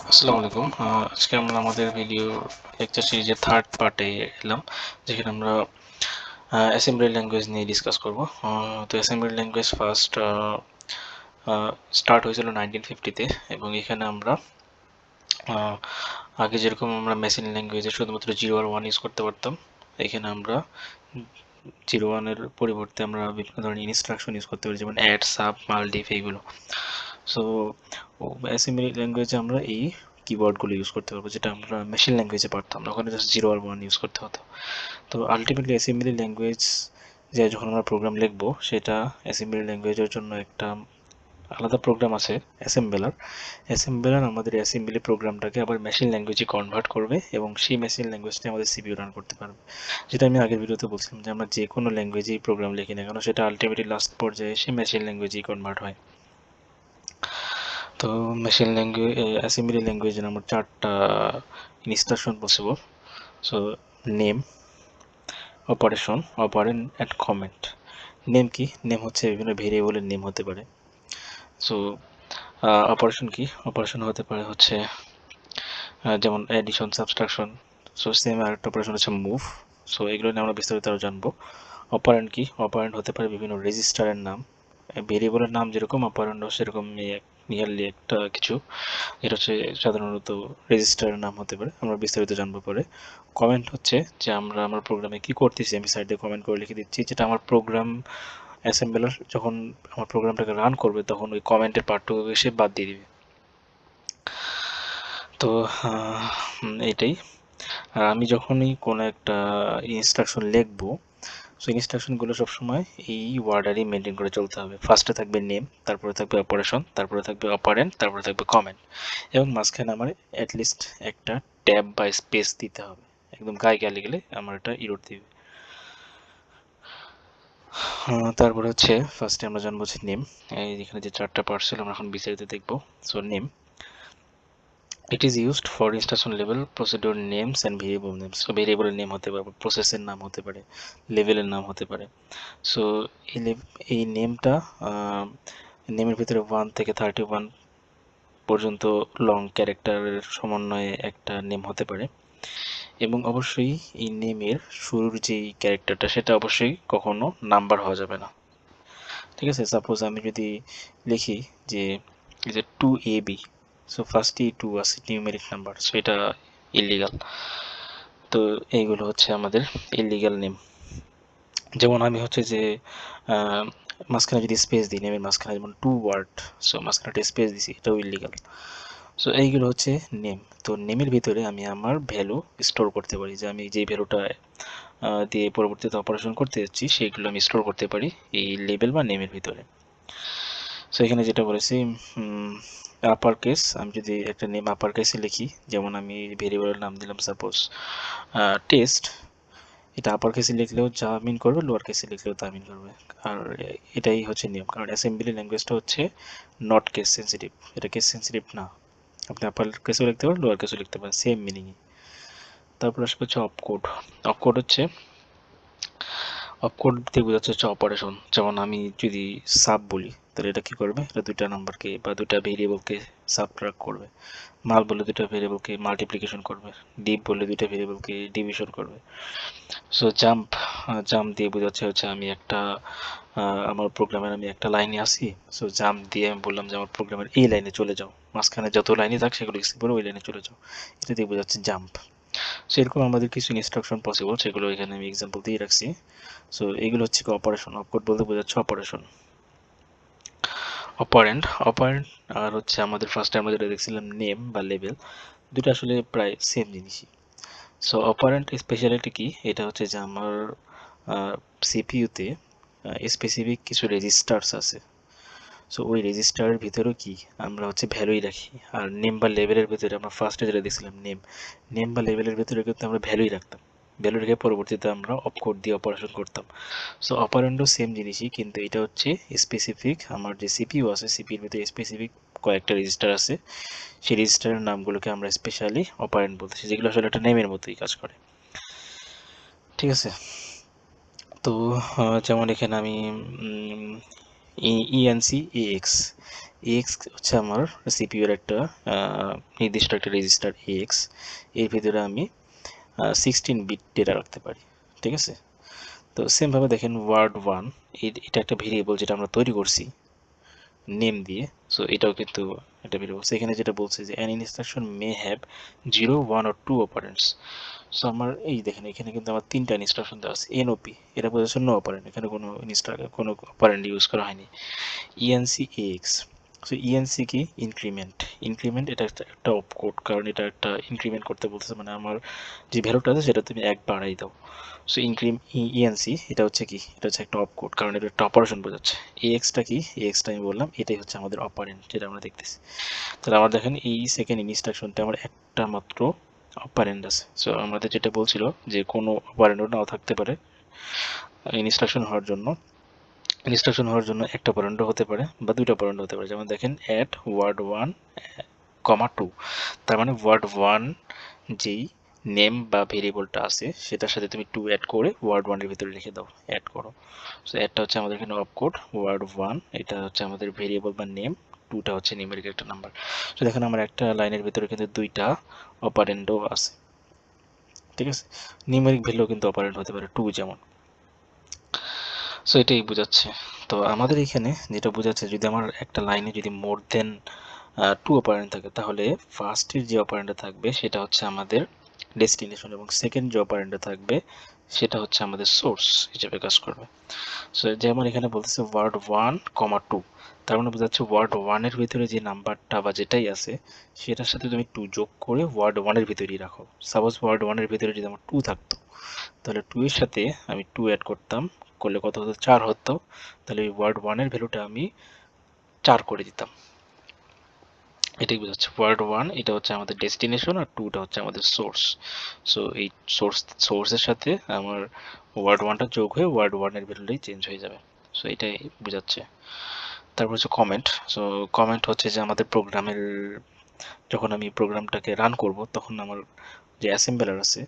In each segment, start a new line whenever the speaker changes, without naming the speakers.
আসসালামু আলাইকুম। আজকে আমরা আমাদের ভিডিও লেকচার সিরিজের থার্ড পার্টে এলাম, যেখানে আমরা অ্যাসেম্বলি ল্যাঙ্গুয়েজ নিয়ে ডিসকাস করব। তো অ্যাসেম্বলি ল্যাঙ্গুয়েজ ফার্স্ট স্টার্ট হয়েছিল 1950-তে, এবং এখানে আমরা আগে যেরকম আমরা মেশিন ল্যাঙ্গুয়েজে শুধুমাত্র 0 আর 1 ইউজ করতে পারতাম, এখানে আমরা 0-1-এর পরিবর্তে আমরা বিভিন্ন ধরনের ইনস্ট্রাকশন ইউজ করতে পারি, যেমন অ্যাড, সাব, মাল্টিপ এইগুলো। সো অ্যাসেম্বলি ল্যাঙ্গুয়েজে আমরা এই কিওয়ার্ডগুলো ইউজ করতে পারবো, যেটা আমরা মেশিন ল্যাঙ্গুয়েজে পারতাম না, ওখানে জাস্ট 0 আর 1 ইউজ করতে হতো। তো আলটিমেটলি অ্যাসেম্বলি ল্যাঙ্গুয়েজ যে যখন আমরা প্রোগ্রাম লিখবো, সেটা অ্যাসেম্বলি ল্যাঙ্গুয়েজের জন্য একটা আলাদা প্রোগ্রাম আছে, অ্যাসেম্বলার আমাদের অ্যাসেম্বলি প্রোগ্রামটাকে আবার মেশিন ল্যাঙ্গুয়েজে কনভার্ট করবে, এবং সেই মেশিন ল্যাঙ্গুয়েজটা আমাদের সিপিইউ রান করতে পারবে। যেটা আমি আগের ভিডিওতে বলছিলাম যে আমরা যে কোনো ল্যাঙ্গুয়েজেই প্রোগ্রাম লিখি না কেন, সেটা আলটিমেটলি লাস্ট পর্যায়ে এসে মেশিন ল্যাঙ্গুয়েজেই কনভার্ট হয়। তো মেশিন ল্যাঙ্গুয়েজ অ্যাসেম্বলি ল্যাঙ্গুয়েজের আমার 4টা instruction possible. So name, operation, operand and comment. Name কি? নেম হচ্ছে বিভিন্ন ভেরিয়েবলের নেম হতে পারে। সো অপারেশন কি? অপারেশন হতে পারে হচ্ছে যেমন অ্যাডিশন, সাবট্রাকশন। সো সেম আরেকটা অপারেশন হচ্ছে মুভ। সো এগুলো নিয়ে আমরা বিস্তারিত আরও জানবো। অপারেন্ট কি? অপারেন্ট হতে পারে বিভিন্ন রেজিস্টারের নাম, ভেরিয়েবলের নাম যেরকম, অপারেন্টও সেরকম নিয়ারলি একটা কিছু, এটা হচ্ছে সাধারণত রেজিস্টারের নাম হতে পারে। আমরা বিস্তারিত জানবো পরে। কমেন্ট হচ্ছে যে আমরা আমার প্রোগ্রামে কি করতেছি আমি সাইডে কমেন্ট করে লিখে দিচ্ছি, যেটা আমার প্রোগ্রাম অ্যাসেম্বলার যখন আমার প্রোগ্রামটাকে রান করবে তখন ওই কমেন্টের পার্টটুকু এসে বাদ দিয়ে দিবে। তো এইটাই। আর আমি যখনই কোনো একটা ইনস্ট্রাকশন লিখবো, সো ইনস্ট্রাকশনগুলো সবসময় এই ওয়ার্ডারই মেনটেন করে চলতে হবে। ফার্স্টে থাকবে নেম, তারপরে থাকবে অপারেশন, তারপরে থাকবে অপারেন্ট, তারপরে থাকবে কমেন্ট, এবং মাঝখানে আমার অ্যাটলিস্ট একটা ট্যাব বা স্পেস দিতে হবে। একদম গায়ে গেলে গেলে আমার এটা ইরোর দিবে। তারপরে হচ্ছে ফার্স্টে আমরা জানবো হচ্ছে নেম। এই এখানে যে 4টা পার্ট ছিল আমরা এখন বিস্তারিত দেখবো। So name, it is used for instruction level procedure names and variable names. So ভেরিয়েবলের নেম হতে পারে, প্রসেসের নাম হতে পারে, লেভেলের নাম হতে পারে। সো এই নেমটা, নেমের ভিতরে 1 থেকে 31 পর্যন্ত লং ক্যারেক্টারের সমন্বয়ে একটা নেম হতে পারে, এবং অবশ্যই এই নেমের শুরুর যেই ক্যারেক্টারটা সেটা অবশ্যই কখনো নাম্বার হওয়া যাবে না। ঠিক আছে, সাপোজ আমি যদি লিখি যে ইজ এ 2AB, সো ফার্স্টই 2 আছে নিউমেরিক নাম্বার, সো এটা ইলিগাল। তো এইগুলো হচ্ছে আমাদের ইলিগাল নেম। যেমন আমি হচ্ছে যে মাঝখানে যদি স্পেস দিই, নেমের মাঝখানে যেমন 2 ওয়ার্ড, সো মাঝখানে একটা স্পেস দিছি, এটাও ইলিগাল। সো এইগুলো হচ্ছে নেম। তো নেমের ভিতরে আমি আমার ভ্যালু স্টোর করতে পারি, যে আমি যেই ভ্যালুটা দিয়ে পরবর্তীতে অপারেশন করতে যাচ্ছি সেইগুলো আমি স্টোর করতে পারি এই লেবেল বা নেমের ভিতরে। সো এখানে যেটা বলেছি, আপার কেস, আমি যদি একটা নেম আপার কেসে লিখি, যেমন আমি ভেরিয়েবলের নাম দিলাম সাপোজ টেস্ট, এটা আপার কেসে লিখলেও যা মিন করবে, লোয়ার কেসে লিখলেও তা মিন করবে। আর এটাই হচ্ছে নিয়ম, কারণ অ্যাসেম্বলি ল্যাঙ্গুয়েজটা হচ্ছে নট কেস সেন্সিটিভ, এটা কেস সেন্সিটিভ না। আপনি আপার কেসেও লিখতে পারেন, লোয়ার কেসেও লিখতে পারেন, সেম মিনিংই। তারপর আসবে হচ্ছে অপকোড। অপকোড হচ্ছে, অপকোড দিয়ে বোঝাচ্ছে হচ্ছে অপারেশন। যেমন আমি যদি সাব বলি, তাহলে এটা কি করবে, এটা 2টা নাম্বারকে বা 2টা ভেরিয়েবলকে সাবট্রাক্ট করবে। মাল বলে 2টা ভেরিয়েবলকে মাল্টিপ্লিকেশন করবে। ডিপ বলে 2টা ভেরিয়েবলকে ডিভিশন করবে। সো জাম্প, জাম্প দিয়ে বোঝাচ্ছে হচ্ছে আমি একটা আমার প্রোগ্রামের আমি একটা লাইনে আসি, সো জাম্প দিয়ে আমি বললাম যে আমার প্রোগ্রামের এই লাইনে চলে যাও, মাঝখানে যত লাইনে থাক সেগুলো স্কিপ করে ওই লাইনে চলে যাও, এটা দিয়ে বোঝাচ্ছে জাম্প। সো এরকম আমাদের কিছু ইনস্ট্রাকশন পসিবল, সেগুলো এখানে আমি এক্সাম্পল দিয়ে রাখছি। সো এগুলো হচ্ছে অপারেশন। অপকোড বলতে বোঝাচ্ছে অপারেশন। অপারেন্ট, অপারেন্ট আর হচ্ছে আমাদের ফার্স্ট টাইম যেটা দেখছিলাম নেম বা লেভেল, দুটো আসলে প্রায় সেম জিনিসই। সো অপারেন্ট স্পেশালিটি কি, এটা হচ্ছে যে আমার সিপিইউতে স্পেসিফিক কিছু রেজিস্টার্স আছে। সো ওই রেজিস্টারের ভিতরেও কি আমরা হচ্ছে ভ্যালুই রাখি। আর নেম বা লেভেলের ভিতরে আমরা ফার্স্টে যেটা দেখছিলাম নেম, নেম বা লেভেলের ভিতরে কিন্তু আমরা ভ্যালুই রাখতাম, ভ্যালু রেখে পরবর্তীতে আমরা অপকোড দিয়ে অপারেশন করতাম। সো অপারেন্ডও সেম জিনিসই, কিন্তু এটা হচ্ছে স্পেসিফিক, আমার যে সিপিইউ আছে সিপিইউর ভিতরে স্পেসিফিক কয়েকটা রেজিস্টার আছে, সেই রেজিস্টারের নামগুলোকে আমরা স্পেশালি অপারেন্ট বলতেছি, যেগুলো আসলে একটা নেমের মতোই কাজ করে। ঠিক আছে, তো যেমন এখানে আমি ইএনসি এএক্স, এক্স হচ্ছে আমার সিপিইউর একটা নির্দিষ্ট একটা রেজিস্টার এক্স, এর ভিতরে আমি 16 বিট ডেটা রাখতে পারি, ঠিক আছে। তো সেমভাবে দেখেন ওয়ার্ড ওয়ান, এটা একটা ভেরিয়েবল যেটা আমরা তৈরি করছি নেম দিয়ে। সো এটাও কিন্তু একটা ভেরিয়েবল। এখানে যেটা বলছে যে an instruction may have 0, 1 or 2 operands. So আমার এই দেখেন এখানে কিন্তু আমার 3টা ইনস্ট্রাকশন দেওয়া আছে। এনওপি এটা বোঝাচ্ছে নো অপারেন্ট, এখানে কোনো অপারেন্ট ইউজ করা হয়নি। ইএনসি এক্স, সো ইএনসি কি ইনক্রিমেন্ট, ইনক্রিমেন্ট এটা একটা অপকোড, কারণ এটা একটা ইনক্রিমেন্ট করতে বলতেছে, মানে আমার যে ভ্যালুটা আছে সেটা তুমি এক বাড়াই দাও। সো ইএনসি এটা হচ্ছে কি, এটা হচ্ছে একটা অপকোড, কারণ এটা একটা অপারেশন বোঝাচ্ছে। এক্সটা কি, এক্সটা আমি বললাম এটাই হচ্ছে আমাদের অপারেন্ট যেটা আমরা দেখতেছি। তাহলে আমার দেখেন এই সেকেন্ড ইনস্ট্রাকশনটা আমার একটা মাত্র অপারেন্ট আছে। সো আমাদের যেটা বলছিল যে কোনো অপারেন্টও নাও থাকতে পারে ইনস্ট্রাকশন হওয়ার জন্য একটা অপারেন্ড হতে পারে বা দুইটা অপারেন্ড হতে পারে। যেমন দেখেন অ্যাট ওয়ার্ড 1, 2, তার মানে ওয়ার্ড 1 যেই নেম বা ভেরিয়েবলটা আছে সেটার সাথে তুমি 2 অ্যাড করে ওয়ার্ড 1 এর ভিতরে লিখে দাও, অ্যাড করো। সো অ্যাডটা হচ্ছে আমাদের এখানে অপকোড, ওয়ার্ড 1 এটা হচ্ছে আমাদের ভেরিয়েবল বা নেম, 2টা হচ্ছে নিউমেরিক একটা নাম্বার। তো দেখেন আমার একটা লাইনের ভিতরে কিন্তু দুইটা অপারেন্ডও আছে, ঠিক আছে। নিউমেরিক ভ্যালু কিন্তু অপারেন্ড হতে পারে 2 যেমন। সো এটাই বোঝাচ্ছে। তো আমাদের এখানে যেটা বোঝাচ্ছে, যদি আমার একটা লাইনে যদি মোর দেন 2 অপারেন্ট থাকে, তাহলে ফার্স্টের যে অপারেন্টটা থাকবে সেটা হচ্ছে আমাদের ডেস্টিনেশন, এবং সেকেন্ড যে অপারেন্টটা থাকবে সেটা হচ্ছে আমাদের সোর্স হিসেবে কাজ করবে। সো যেমন এখানে বলতেছে ওয়ার্ড 1, 2, তার মানে বোঝাচ্ছে ওয়ার্ড 1 এর ভিতরে যে নাম্বারটা বা যেটাই আছে সেটার সাথে তুমি 2 যোগ করে ওয়ার্ড 1 এর ভিতরেই রাখো। সাপোজ ওয়ার্ড 1 এর ভিতরে যদি আমার 2 থাকতো, তাহলে 2 এর সাথে আমি 2 অ্যাড করতাম, করলে কত হতো, 4 হতো। তাহলে এই ওয়ার্ড 1 এর ভ্যালুটা আমি 4 করে দিতাম। এটাই বোঝাচ্ছে ওয়ার্ড 1 এটা হচ্ছে আমাদের ডেস্টিনেশন, আর 2টা হচ্ছে আমাদের সোর্স। সো এই সোর্সের সাথে আমার ওয়ার্ড 1টা যোগ হয়ে ওয়ার্ড 1 এর ভ্যালুটাই চেঞ্জ হয়ে যাবে। সো এটাই বোঝাচ্ছে। তারপর হচ্ছে কমেন্ট। সো কমেন্ট হচ্ছে যে আমাদের প্রোগ্রামের, যখন আমি প্রোগ্রামটাকে রান করব তখন আমার যে অ্যাসেম্বলার আছে,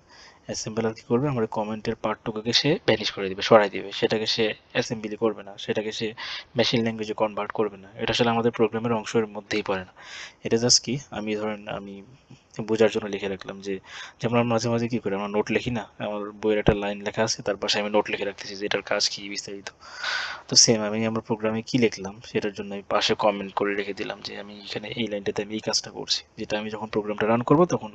অ্যাসেম্বলার কি করবে, আমার কমেন্টের পার্টটুকুকে সে ভ্যানিশ করে দিবে, সরাই দিবে, সেটাকে সে অ্যাসেম্বলি করবে না, সেটাকে সে মেশিন ল্যাঙ্গুয়েজে কনভার্ট করবে না। এটা আসলে আমাদের প্রোগ্রামের অংশের মধ্যেই পড়ে না। এটা জাস্ট কি, আমি ধরেন আমি বোঝার জন্য লিখে রাখলাম যে, যেমন আমরা মাঝে মাঝে কী করি, আমরা নোট লিখি না, আমার বইয়ের একটা লাইন লেখা আছে তার পাশে আমি নোট লিখে রাখতেছি যে এটার কাজ কী বিস্তারিত। তো সেম আমি আমার প্রোগ্রামে কি লিখলাম সেটার জন্য আমি পাশে কমেন্ট করে রেখে দিলাম যে আমি এখানে এই লাইনটাতে আমি এই কাজটা করছি, যেটা আমি যখন প্রোগ্রামটা রান করব তখন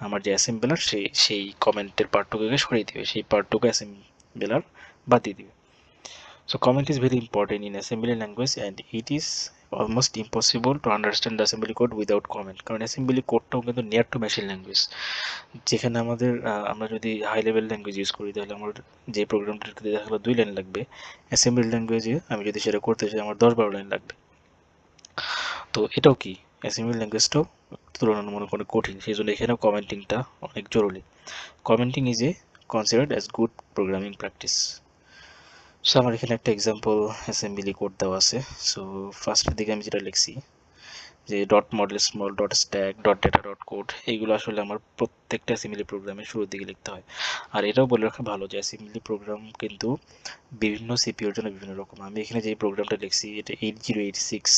আমার যে অ্যাসেম্বলার সেই কমেন্টের পার্টটুকুকে সরিয়ে দিবে, সেই পার্টটুকু অ্যাসেম্বলার বাদ দিয়ে দিবে। So comment is very important in assembly language, and it is almost impossible to understand the assembly code without comment, কারণ assembly কোডটাও কিন্তু নিয়ার টু মেশিন ল্যাঙ্গুয়েজ। যেখানে আমাদের আমরা যদি হাই লেভেল ল্যাঙ্গুয়েজ ইউজ করি তাহলে আমার যে প্রোগ্রামটাতে দেখা গেলো 2 লাইন লাগবে, অ্যাসেম্বলি ল্যাঙ্গুয়েজে আমি যদি সেটা করতে চাই আমার 10-12 লাইন লাগবে। তো এটাও কি, অ্যাসেম্বলি ল্যাঙ্গুয়েজটাও তুলনামূলক অনেক কঠিন, সেই জন্য এখানেও কমেন্টিংটা অনেক জরুরি। Commenting is a considered as good programming practice. So আমার এখানে একটা এক্সাম্পল অ্যাসেম্বলি কোড দেওয়া আছে। সো ফার্স্টের দিকে আমি যেটা লিখছি যে dot model small dot stack dot data dot code, এইগুলো আসলে আমার প্রত্যেকটা অ্যাসেম্বলি প্রোগ্রামের শুরুর দিকে লিখতে হয়। আর এটাও বলে রাখা ভালো যে অ্যাসেম্বলি প্রোগ্রাম কিন্তু বিভিন্ন সিপিইউর জন্য বিভিন্ন রকম। আমি এখানে যে প্রোগ্রামটা লিখছি এটা 8086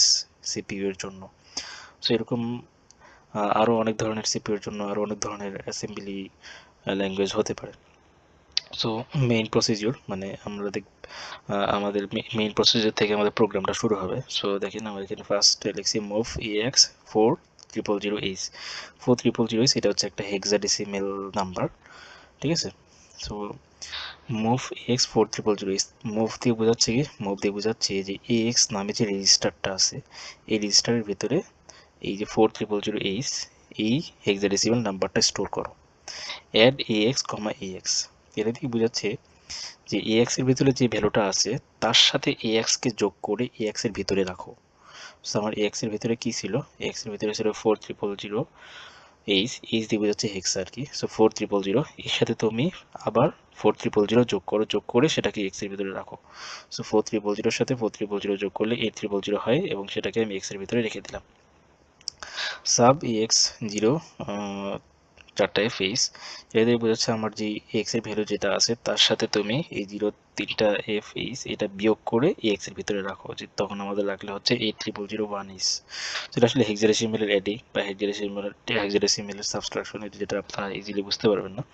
সিপিইউ এর জন্য। সো এরকম আরও অনেক ধরনের সিপিইউর জন্য আরও অনেক ধরনের অ্যাসেম্বলি ল্যাঙ্গুয়েজ হতে পারে। সো মেইন প্রসিডিউর মানে আমরা আমাদের মেইন প্রসিডিউর থেকে আমাদের প্রোগ্রামটা শুরু হবে। সো দেখেন আমরা এখানে ফার্স্ট লিখছি মুভ EX 4000H। 4000H এটা হচ্ছে একটা হেক্সাডেসিমেল নাম্বার, ঠিক আছে। So move EX 4000H, move দিয়ে বোঝাচ্ছে কি, মুভ দিয়ে বোঝাচ্ছে যে EX নামে যে রেজিস্টারটা আছে এই রেজিস্টারের ভিতরে এই যে 4000H এই হেক্সাডেসিমেল নাম্বারটা স্টোর করো। অ্যাড AX, AX, এটা দিয়ে বোঝাচ্ছে যে AX এর ভিতরে যে ভ্যালুটা আছে তার সাথে AX কে যোগ করে AX এর ভিতরে রাখো। সো আমার AX এর ভিতরে কি ছিল, AX এর ভিতরে ছিল 4000H, H দিয়ে বোঝাচ্ছে হেক্সা আর কি। সো 4000 এর সাথে তুমি আবার 4000 যোগ করে সেটাকে X এর ভিতরে রাখো। সো 4000 এর সাথে 4000 যোগ করলে 8000 হয়, এবং সেটাকে আমি X এর ভিতরে রেখে দিলাম। সাব EX 0 4টা ফেস, এটা দিয়ে বোঝাচ্ছে আমার যে এক্স এর ভ্যালু যেটা আছে তার সাথে তুমি এই 3টা ফেস এটা বিয়োগ করে এক্স এর ভিতরে রাখা উচিত। তখন আমাদের রাখলে হচ্ছে 80001 ইস। সেটা আসলে হেক্সাডেসিমেলের এডি বা হেক্সাডেসিমেলের সাবট্রাকশন, যেটা আপনারা ইজিলি বুঝতে পারবেন না।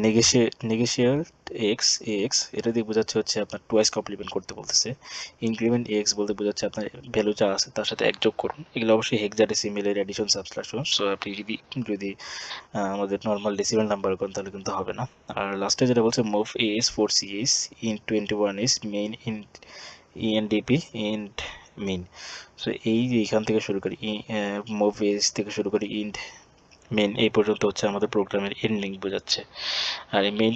নেগেশিয়ার এক্স এক্স এটা দিয়ে বোঝাচ্ছে হচ্ছে আপনার টুয়াইস কমপ্লিমেন্ট করতে বলতেছে। ইনক্রিমেন্ট এক্স বলতে বোঝাচ্ছে আপনার ভ্যালু যা আছে তার সাথে এক যোগ করুন। এগুলো অবশ্যই হেক্সাডেসিমেলের এডিশন সাবট্রাকশন। সো আপনি যদি আমাদের নর্মাল ডেসিমেল নাম্বার করেন তাহলে কিন্তু হবে না। আর লাস্টে যেটা বলছে move S 4 CS in 21 is main in ENDP int main. So এই যে এখান থেকে শুরু করি মুভ এস থেকে শুরু করি ইন্ট মেন এই পর্যন্ত হচ্ছে আমাদের প্রোগ্রামের এন্ডিং বোঝাচ্ছে। আর এই মেইন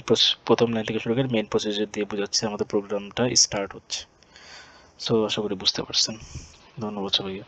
প্রথম লাইন থেকে শুরু করে মেইন প্রসেসর দিয়ে বোঝাচ্ছে আমাদের প্রোগ্রামটা স্টার্ট হচ্ছে। সো আশা করি বুঝতে পারছেন। ধন্যবাদ সবাইকে।